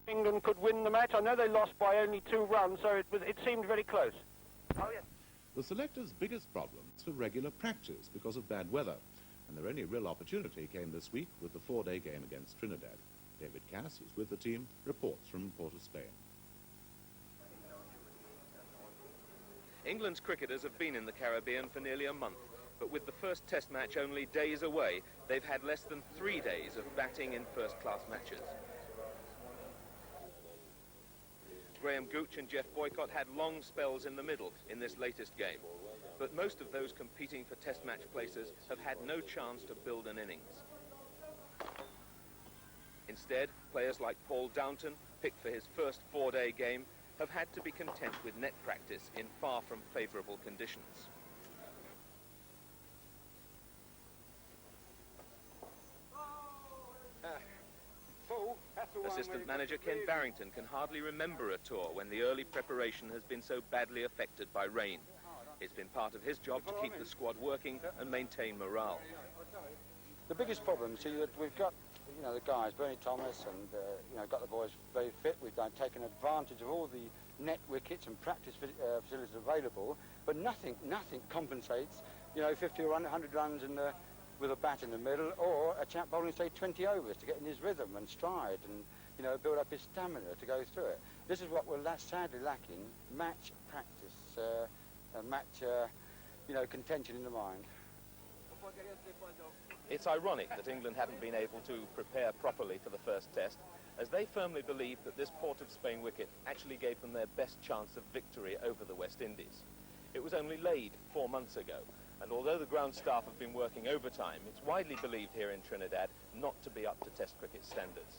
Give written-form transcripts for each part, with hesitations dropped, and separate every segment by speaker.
Speaker 1: England could win the match. I know they lost by only 2 runs, so it seemed very close.
Speaker 2: Oh, yes.
Speaker 3: The selectors' biggest problem is for regular practice because of bad weather, and their only real opportunity came this week with the 4-day game against Trinidad. David Cass, who's with the team, reports from Port of Spain.
Speaker 4: England's cricketers have been in the Caribbean for nearly a month, but with the first test match only days away, they've had less than 3 days of batting in first-class matches. Graham Gooch and Jeff Boycott had long spells in the middle in this latest game, but most of those competing for test match places have had no chance to build an innings. Instead, players like Paul Downton, picked for his first 4-day game, have had to be content with net practice in far from favourable conditions. Assistant manager Ken Barrington can hardly remember a tour when the early preparation has been so badly affected by rain. It's been part of his job to keep the squad working and maintain morale.
Speaker 5: The biggest problem, see, that we've got, you know, the guys, Bernie Thomas, and, you know, got the boys very fit. We've taken advantage of all the net wickets and practice facilities available, but nothing compensates, you know, 50 or 100 runs with a bat in the middle, or a chap bowling, say, 20 overs to get in his rhythm and stride and, you know, build up his stamina to go through it. This is what we're sadly lacking, match practice, you know, contention in the mind.
Speaker 4: It's ironic that England haven't been able to prepare properly for the first test, as they firmly believe that this Port of Spain wicket actually gave them their best chance of victory over the West Indies. It was only laid 4 months ago, and although the ground staff have been working overtime, it's widely believed here in Trinidad not to be up to Test cricket standards.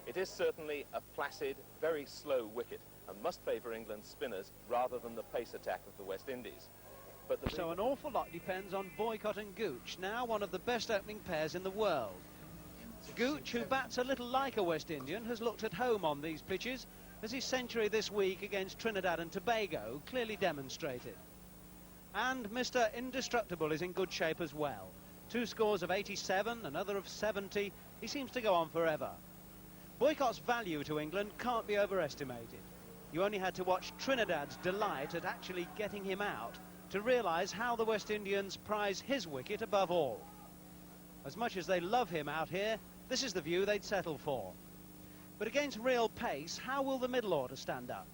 Speaker 4: It is certainly a placid, very slow wicket, and must favour England's spinners rather than the pace attack of the West Indies. But
Speaker 6: so an awful lot depends on Boycott and Gooch, now one of the best opening pairs in the world. Gooch, who bats a little like a West Indian, has looked at home on these pitches, as his century this week against Trinidad and Tobago clearly demonstrated. And Mr. Indestructible is in good shape as well. 2 scores of 87, another of 70. He seems to go on forever. Boycott's value to England can't be overestimated. You only had to watch Trinidad's delight at actually getting him out to realise how the West Indians prize his wicket above all. As much as they love him out here, this is the view they'd settle for. But against real pace, how will the middle order stand up?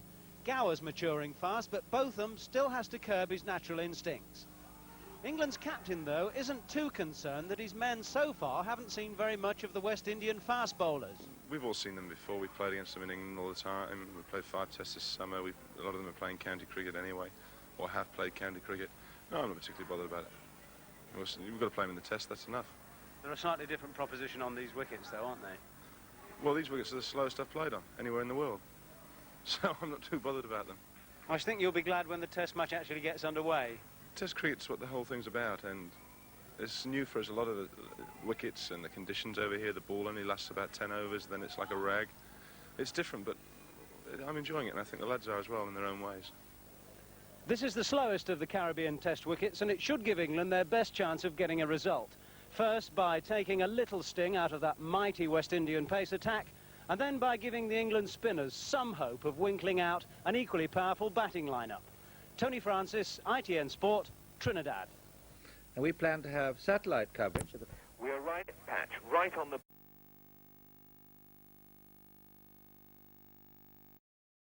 Speaker 6: Gower's maturing fast, but Botham still has to curb his natural instincts. England's captain, though, isn't too concerned that his men so far haven't seen very much of the West Indian fast bowlers.
Speaker 7: We've all seen them before. We've played against them in England all the time. We've played 5 tests this summer. A lot of them are playing county cricket anyway, or have played county cricket. No, I'm not particularly bothered about it. You've got to play them in the test, that's enough.
Speaker 8: They're a slightly different proposition on these wickets, though, aren't they?
Speaker 7: Well, these wickets are the slowest I've played on, anywhere in the world. So I'm not too bothered about them.
Speaker 8: I think you'll be glad when the test match actually gets underway.
Speaker 7: Test cricket's what the whole thing's about, and it's new for us. A lot of the wickets and the conditions over here, the ball only lasts about 10 overs, then it's like a rag. It's different, but I'm enjoying it, and I think the lads are as well in their own ways.
Speaker 6: This is the slowest of the Caribbean test wickets, and it should give England their best chance of getting a result. First, by taking a little sting out of that mighty West Indian pace attack, and then by giving the England spinners some hope of winkling out an equally powerful batting lineup. Tony Francis, ITN Sport, Trinidad.
Speaker 9: And we plan to have satellite coverage.
Speaker 4: We're right patch, right on the